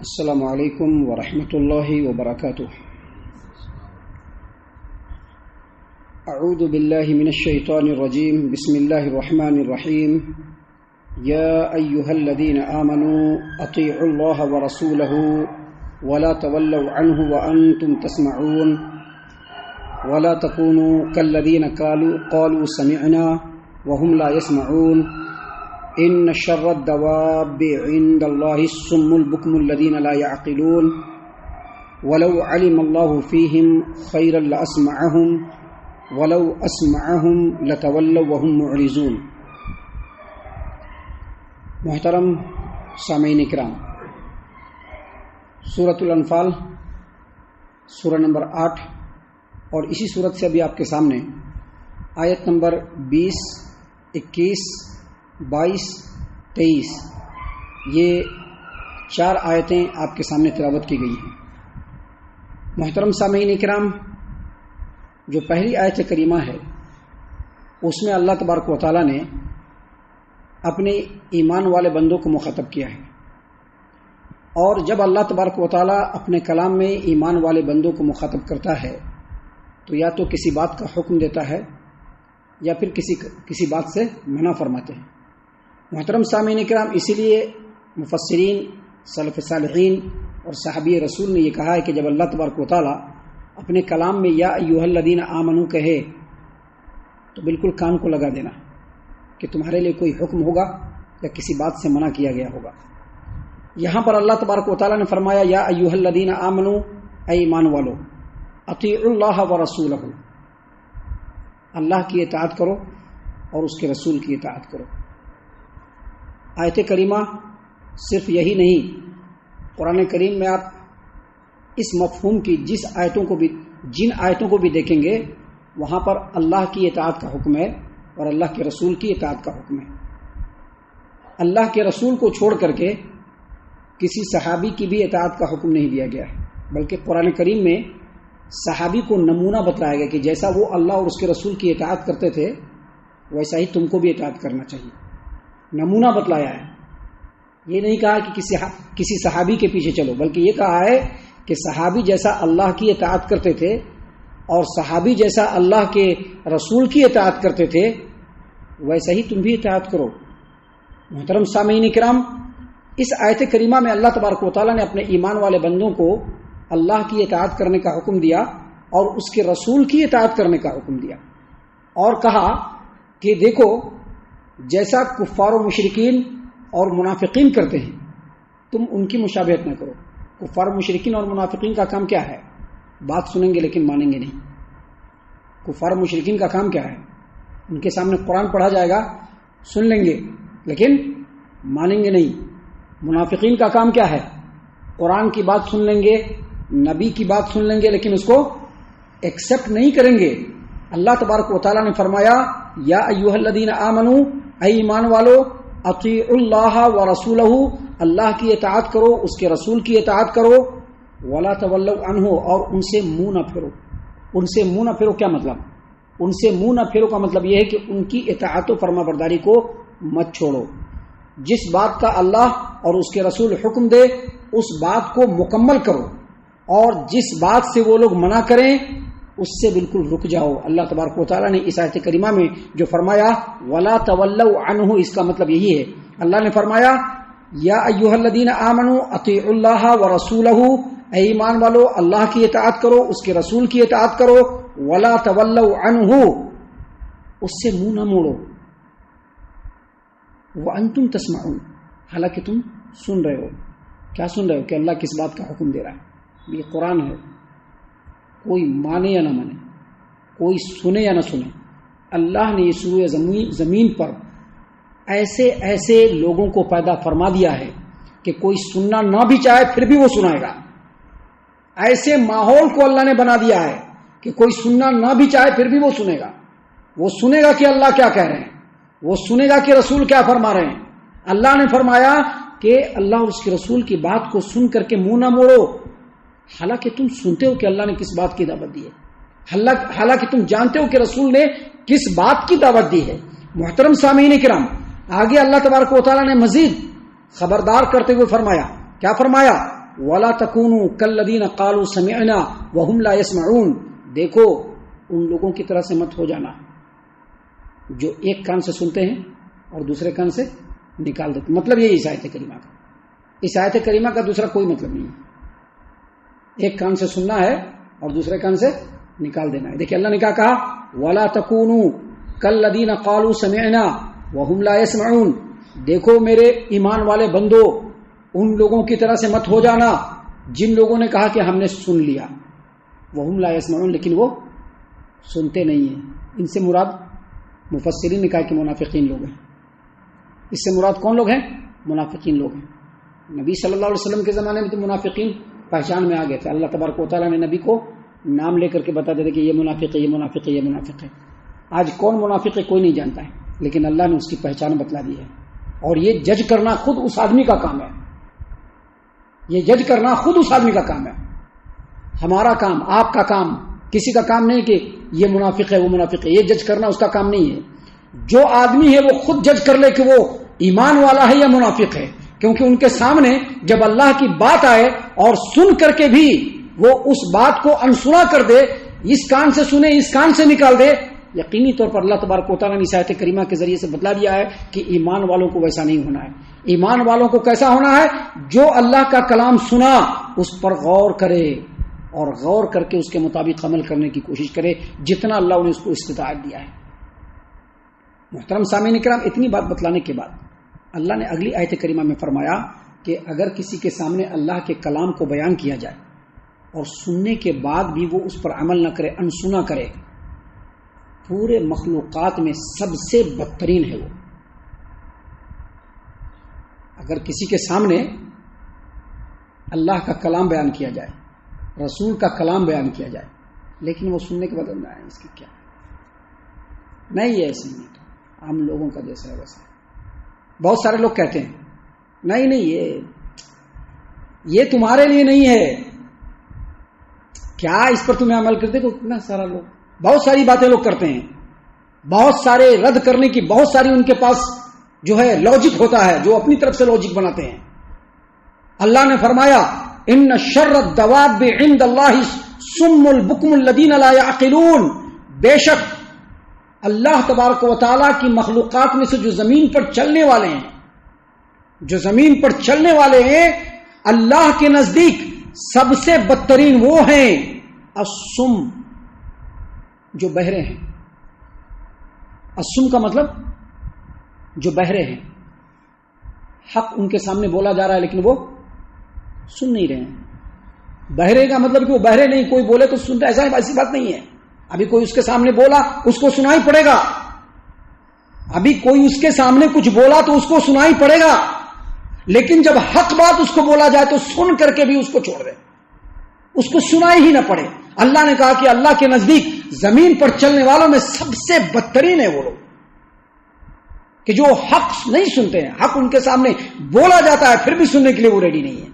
السلام علیکم ورحمۃ اللہ وبرکاتہ۔ اعوذ باللہ من الشیطان الرجیم، بسم اللہ الرحمن الرحیم۔ یا ایہا الذین آمنوا اطیعوا اللہ ورسولہ ولا تولوا عنہ وانتم تسمعون ولا تکونوا کالذین قالوا سمعنا وهم لا يسمعون ان شر الدواب عند الله الصم البكم الذين لا يعقلون ولو علم الله فيهم خيرا لأسمعهم ولو أسمعهم لتولوا وهم معرضون۔ محترم سامعین کرام، سورۃ الانفال سورہ نمبر 8 اور اسی سورت سے ابھی آپ کے سامنے آیت نمبر 20، 21، 22، 23 یہ 4 آیتیں آپ کے سامنے تلاوت کی گئی ہیں۔ محترم سامعین کرام، جو پہلی آیت کریمہ ہے اس میں اللہ تبارک و تعالیٰ نے اپنے ایمان والے بندوں کو مخاطب کیا ہے، اور جب اللہ تبارک و تعالیٰ اپنے کلام میں ایمان والے بندوں کو مخاطب کرتا ہے تو یا تو کسی بات کا حکم دیتا ہے یا پھر کسی بات سے منع فرماتے ہیں۔ محترم سامعین کرام، اسی لیے مفسرین، سلف صالحین اور صحابی رسول نے یہ کہا ہے کہ جب اللہ تبارک و تعالیٰ اپنے کلام میں یا ایھا الذین آمنوا کہے تو بالکل کان کو لگا دینا کہ تمہارے لیے کوئی حکم ہوگا یا کسی بات سے منع کیا گیا ہوگا۔ یہاں پر اللہ تبارک و تعالیٰ نے فرمایا یا ایھا الذین آمنوا، اے ایمان والو، اطیعوا اللہ ورسولہ، اللہ کی اطاعت کرو اور اس کے رسول کی اطاعت کرو۔ آیت کریمہ صرف یہی نہیں، قرآن کریم میں آپ اس مفہوم کی جن آیتوں کو بھی دیکھیں گے وہاں پر اللہ کی اطاعت کا حکم ہے اور اللہ کے رسول کی اطاعت کا حکم ہے۔ اللہ کے رسول کو چھوڑ کر کے کسی صحابی کی بھی اطاعت کا حکم نہیں دیا گیا ہے، بلکہ قرآن کریم میں صحابی کو نمونہ بتلایا گیا کہ جیسا وہ اللہ اور اس کے رسول کی اطاعت کرتے تھے ویسا ہی تم کو بھی اطاعت کرنا چاہیے۔ نمونہ بتلایا ہے، یہ نہیں کہا کہ کسی صحابی کے پیچھے چلو، بلکہ یہ کہا ہے کہ صحابی جیسا اللہ کی اطاعت کرتے تھے اور صحابی جیسا اللہ کے رسول کی اطاعت کرتے تھے ویسا ہی تم بھی اطاعت کرو۔ محترم سامعین کرام، اس آیت کریمہ میں اللہ تبارک و تعالیٰ نے اپنے ایمان والے بندوں کو اللہ کی اطاعت کرنے کا حکم دیا اور اس کے رسول کی اطاعت کرنے کا حکم دیا، اور کہا کہ دیکھو جیسا کفار و مشرکین اور منافقین کرتے ہیں تم ان کی مشابہت نہ کرو۔ کفار و مشرکین اور منافقین کا کام کیا ہے؟ بات سنیں گے لیکن مانیں گے نہیں۔ کفار و مشرکین کا کام کیا ہے؟ ان کے سامنے قرآن پڑھا جائے گا، سن لیں گے لیکن مانیں گے نہیں۔ منافقین کا کام کیا ہے؟ قرآن کی بات سن لیں گے، نبی کی بات سن لیں گے لیکن اس کو ایکسپٹ نہیں کریں گے۔ اللہ تبارک و تعالیٰ نے فرمایا یا ایھا الذین آمنوا، اے ایمان والو، اطیعوا اللہ ورسولہ، اللہ کی اطاعت کرو، اس کے رسول کی اطاعت کرو، ولا تولوا عنہ، اور ان سے منہ نہ پھرو۔ ان سے منہ نہ پھرو کیا مطلب؟ ان سے منہ نہ پھرو کا مطلب یہ ہے کہ ان کی اطاعت و فرما برداری کو مت چھوڑو۔ جس بات کا اللہ اور اس کے رسول حکم دے اس بات کو مکمل کرو، اور جس بات سے وہ لوگ منع کریں اس سے بالکل رک جاؤ۔ اللہ تبارک و تعالیٰ نے اس آیت کریمہ میں جو فرمایا ولا تولوا عنہ، اس کا مطلب یہی ہے۔ اللہ نے فرمایا یا ایھا الذین آمنوا اطیعوا اللہ ورسولہ، اے ایمان والو اللہ کی اطاعت کرو، اس کے رسول کی اطاعت کرو، ولا تولوا عنہ، اس سے منہ نہ موڑو، وانتم تسمعون، حالانکہ تم سن رہے ہو۔ کیا سن رہے ہو؟ کہ اللہ کس بات کا حکم دے رہا ہے۔ یہ قرآن ہے، کوئی مانے یا نہ مانے، کوئی سنے یا نہ سنے، اللہ نے اس روئے زمین پر ایسے لوگوں کو پیدا فرما دیا ہے کہ کوئی سننا نہ بھی چاہے پھر بھی وہ سنائے گا۔ ایسے ماحول کو اللہ نے بنا دیا ہے کہ کوئی سننا نہ بھی چاہے پھر بھی وہ سنے گا۔ وہ سنے گا کہ اللہ کیا کہہ رہے ہیں، وہ سنے گا کہ رسول کیا فرما رہے ہیں۔ اللہ نے فرمایا کہ اللہ اور اس کے رسول کی بات کو سن کر کے منہ نہ موڑو، حالانکہ تم سنتے ہو کہ اللہ نے کس بات کی دعوت دی ہے، حالانکہ تم جانتے ہو کہ رسول نے کس بات کی دعوت دی ہے۔ محترم سامعین کرام، آگے اللہ تبارک و تعالیٰ نے مزید خبردار کرتے ہوئے فرمایا، کیا فرمایا؟ ولا تکونوا کالذین قالوا سمعنا وهم لا يسمعون، دیکھو ان لوگوں کی طرح سے مت ہو جانا جو ایک کان سے سنتے ہیں اور دوسرے کان سے نکال دیتے. مطلب یہی اس آیت کریمہ کا. اس آیت کریمہ کا دوسرا کوئی مطلب نہیں ہے. ایک کان سے سننا ہے اور دوسرے کان سے نکال دینا ہے. دیکھیں اللہ نے کیا کہا، وَلَا تَكُونُوا كَالَّذِينَ قَالُوا سَمِعْنَا وَهُمْ لَا يَسْمَعُونَ، دیکھو میرے ایمان والے بندو ان لوگوں کی طرح سے مت ہو جانا جن لوگوں نے کہا کہ ہم نے سن لیا، وَهُمْ لَا يَسْمَعُونَ، لیکن وہ سنتے نہیں ہیں. ان سے مراد مفسرین نے کہا کہ منافقین لوگ ہیں. اس سے مراد کون لوگ ہیں؟ منافقین لوگ ہیں. نبی صلی اللہ علیہ وسلم کے زمانے میں تو منافقین پہچان میں آ گئے تھے. اللہ تبارک و تعالیٰ نے نبی کو نام لے کر کے بتا دیتے کہ یہ منافق ہے، یہ منافق ہے، یہ منافق ہے. آج کون منافق ہے کوئی نہیں جانتا ہے، لیکن اللہ نے اس کی پہچان بتلا دی ہے. اور یہ جج کرنا خود اس آدمی کا کام ہے. یہ جج کرنا خود اس آدمی کا کام ہے. ہمارا کام، آپ کا کام، کسی کا کام نہیں کہ یہ منافق ہے وہ منافق ہے. یہ جج کرنا اس کا کام نہیں ہے. جو آدمی ہے وہ خود جج کر لے کہ وہ ایمان والا ہے یا منافق ہے. کیونکہ ان کے سامنے جب اللہ کی بات آئے اور سن کر کے بھی وہ اس بات کو انسنا کر دے، اس کان سے سنے اس کان سے نکال دے، یقینی طور پر اللہ تبارک و تعالیٰ نے اس آیت کریمہ کے ذریعے سے بتلا دیا ہے کہ ایمان والوں کو ویسا نہیں ہونا ہے. ایمان والوں کو کیسا ہونا ہے؟ جو اللہ کا کلام سنا اس پر غور کرے اور غور کر کے اس کے مطابق عمل کرنے کی کوشش کرے جتنا اللہ نے اس کو استطاعت دیا ہے. محترم سامعین کرام، اتنی بات بتلانے کے بعد اللہ نے اگلی آیت کریمہ میں فرمایا کہ اگر کسی کے سامنے اللہ کے کلام کو بیان کیا جائے اور سننے کے بعد بھی وہ اس پر عمل نہ کرے، انسنا کرے، پورے مخلوقات میں سب سے بدترین ہے وہ. اگر کسی کے سامنے اللہ کا کلام بیان کیا جائے، رسول کا کلام بیان کیا جائے، لیکن وہ سننے کے بعد نہ آئے، اس کی کیا نہیں ہے، ایسے نہیں، ہم لوگوں کا جیسا ہے ویسا. بہت سارے لوگ کہتے ہیں نہیں یہ تمہارے لیے نہیں ہے، کیا اس پر تمہیں عمل کرتے؟ تو اتنا سارا لوگ بہت ساری باتیں لوگ کرتے ہیں، بہت سارے رد کرنے کی بہت ساری ان کے پاس جو ہے لاجک ہوتا ہے، جو اپنی طرف سے لاجک بناتے ہیں. اللہ نے فرمایا ان شر الدواب عند اللہ الصم البکم الذین لا یعقلون، بے شک اللہ تبارک و تعالیٰ کی مخلوقات میں سے جو زمین پر چلنے والے ہیں، جو زمین پر چلنے والے ہیں، اللہ کے نزدیک سب سے بدترین وہ ہیں الصم، جو بہرے ہیں. الصم کا مطلب جو بہرے ہیں. حق ان کے سامنے بولا جا رہا ہے لیکن وہ سن نہیں رہے ہیں. بہرے کا مطلب کہ وہ بہرے نہیں، کوئی بولے تو سنتا، ایسی بات نہیں ہے. ابھی کوئی اس کے سامنے بولا اس کو سنائی پڑے گا، ابھی کوئی اس کے سامنے کچھ بولا تو اس کو سنائی پڑے گا، لیکن جب حق بات اس کو بولا جائے تو سن کر کے بھی اس کو چھوڑ دے، اس کو سنائی ہی نہ پڑے. اللہ نے کہا کہ اللہ کے نزدیک زمین پر چلنے والوں میں سب سے بدترین ہے وہ لوگ کہ جو حق نہیں سنتے ہیں. حق ان کے سامنے بولا جاتا ہے پھر بھی سننے کے لیے وہ ریڈی نہیں ہے،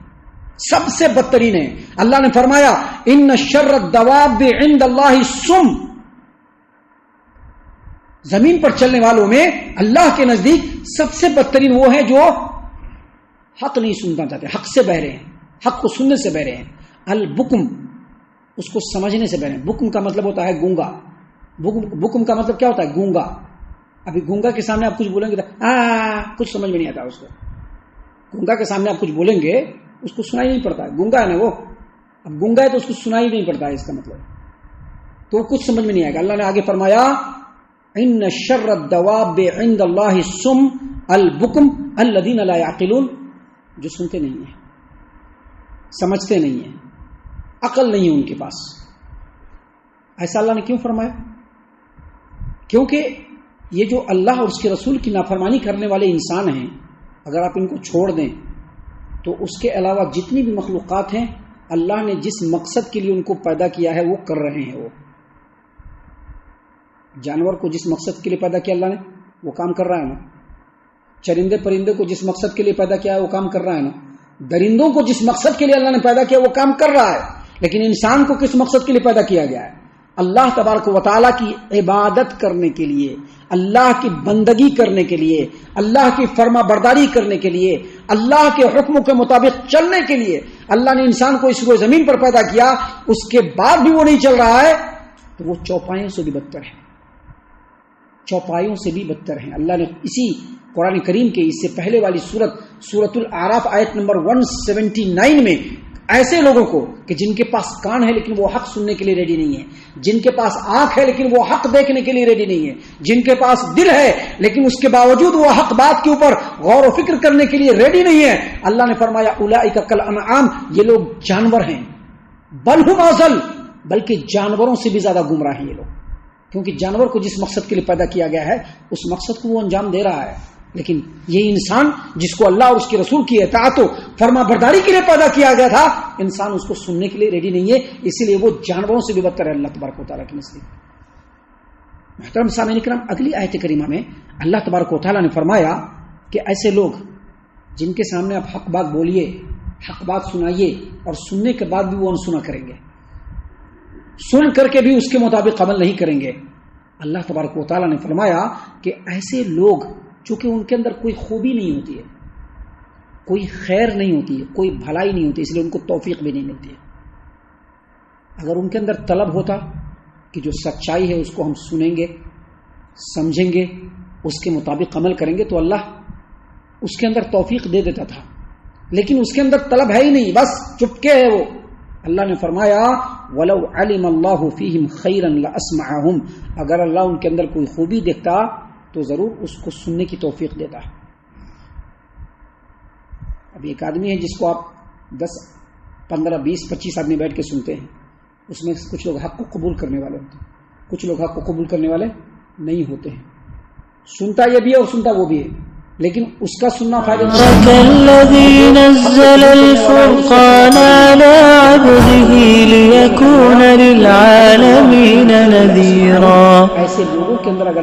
سب سے بدترین ہے. اللہ نے فرمایا ان شر الدواب عند اللہ الصم، زمین پر چلنے والوں میں اللہ کے نزدیک سب سے بدترین وہ ہیں جو حق نہیں سننا چاہتے، حق سے بہرے ہیں، حق کو سننے سے بہرے ہیں. البکم، اس کو سمجھنے سے بہرے ہیں. بکم کا مطلب ہوتا ہے گونگا. بکم کا مطلب کیا ہوتا ہے؟ گونگا. ابھی گونگا کے سامنے آپ کچھ بولیں گے تو کچھ سمجھ میں نہیں آتا اس کو. گونگا کے سامنے آپ کچھ بولیں گے اس کو سنائی نہیں پڑتا ہے، گونگا ہے نا وہ. اب گونگا ہے تو اس کو سنائی نہیں پڑتا ہے، اس کا مطلب تو کچھ سمجھ میں نہیں آئے گا. اللہ نے آگے فرمایا ان شر الدواب عند اللہ الصم البکم الذین لا یعقلون، جو سنتے نہیں ہیں، سمجھتے نہیں ہیں، عقل نہیں ہے ان کے پاس. ایسا اللہ نے کیوں فرمایا؟ کیونکہ یہ جو اللہ اور اس کے رسول کی نافرمانی کرنے والے انسان ہیں، اگر آپ ان کو چھوڑ دیں تو اس کے علاوہ جتنی بھی مخلوقات ہیں اللہ نے جس مقصد کے لیے ان کو پیدا کیا ہے وہ کر رہے ہیں. وہ جانور کو جس مقصد کے لیے پیدا کیا اللہ نے وہ کام کر رہا ہے نا. چرندے پرندے کو جس مقصد کے لیے پیدا کیا ہے وہ کام کر رہا ہے نا. درندوں کو جس مقصد کے لیے اللہ نے پیدا کیا وہ کام کر رہا ہے. لیکن انسان کو کس مقصد کے لیے پیدا کیا گیا ہے؟ اللہ تبارک و تعالیٰ کی عبادت کرنے کے لیے، اللہ کی بندگی کرنے کے لیے، اللہ کی فرما برداری کرنے کے لیے، اللہ کے حکموں کے مطابق چلنے کے لیے اللہ نے انسان کو اس روئے زمین پر پیدا کیا، اس کے بعد بھی وہ نہیں چل رہا ہے تو وہ چوپایوں سے بھی بدتر ہے، چوپایوں سے بھی بدتر ہیں۔ اللہ نے اسی قرآن کریم کے اس سے پہلے والی سورۃ الاعراف آیت نمبر 179 میں ایسے لوگوں کو کہ جن کے پاس کان ہے لیکن وہ حق سننے کے لیے ریڈی نہیں ہے، جن کے پاس آنکھ ہے لیکن وہ حق دیکھنے کے لیے ریڈی نہیں ہے، جن کے پاس دل ہے لیکن اس کے باوجود وہ حق بات کے اوپر غور و فکر کرنے کے لیے ریڈی نہیں ہے، اللہ نے فرمایا اولئک کالانعام، یہ لوگ جانور ہیں، بل ہم اضل، بلکہ جانوروں سے بھی زیادہ گمراہ ہیں یہ لوگ، کیونکہ جانور کو جس مقصد کے لیے پیدا کیا گیا ہے اس مقصد کو وہ انجام دے رہا ہے، لیکن یہ انسان جس کو اللہ اور اس کے رسول کی اطاعت و فرما برداری کے لیے پیدا کیا گیا تھا، انسان اس کو سننے کے لیے ریڈی نہیں ہے، اسی لیے وہ جانوروں سے بھی بدتر ہے اللہ تبارک و تعالیٰ کے نزدیک۔ محترم سامعین کرام، اگلی آیت کریمہ میں اللہ تبارک و تعالیٰ نے فرمایا کہ ایسے لوگ جن کے سامنے آپ حق بات بولیے، حق بات سنائیے اور سننے کے بعد بھی وہ انسنا کریں گے، سن کر کے بھی اس کے مطابق عمل نہیں کریں گے، اللہ تبارک و تعالیٰ نے فرمایا کہ ایسے لوگ چونکہ ان کے اندر کوئی خوبی نہیں ہوتی ہے، کوئی خیر نہیں ہوتی ہے، کوئی بھلائی نہیں ہوتی، اس لیے ان کو توفیق بھی نہیں ملتی ہے۔ اگر ان کے اندر طلب ہوتا کہ جو سچائی ہے اس کو ہم سنیں گے، سمجھیں گے، اس کے مطابق عمل کریں گے تو اللہ اس کے اندر توفیق دے دیتا تھا، لیکن اس کے اندر طلب ہے ہی نہیں، بس چپکے ہے وہ۔ اللہ نے فرمایا وَلَوْ عَلِمَ اللَّهُ فِيهِمْ خَيْرًا لَأَسْمَعَهُمْ، اگر اللہ ان کے اندر کوئی خوبی دیکھتا تو ضرور اس کو سننے کی توفیق دیتا ہے۔ اب ایک آدمی ہے جس کو آپ 10 15 20 25 آدمی بیٹھ کے سنتے ہیں، اس میں کچھ لوگ حق کو قبول کرنے والے ہوتے ہیں، کچھ لوگ حق کو قبول کرنے والے نہیں ہوتے ہیں، سنتا یہ بھی ہے اور سنتا وہ بھی ہے، لیکن اس کا سننا فائدہ الذي نزل الفرقان على عبده ليكون للعالمين نذيرا، ایسے لوگوں کے اندر اگر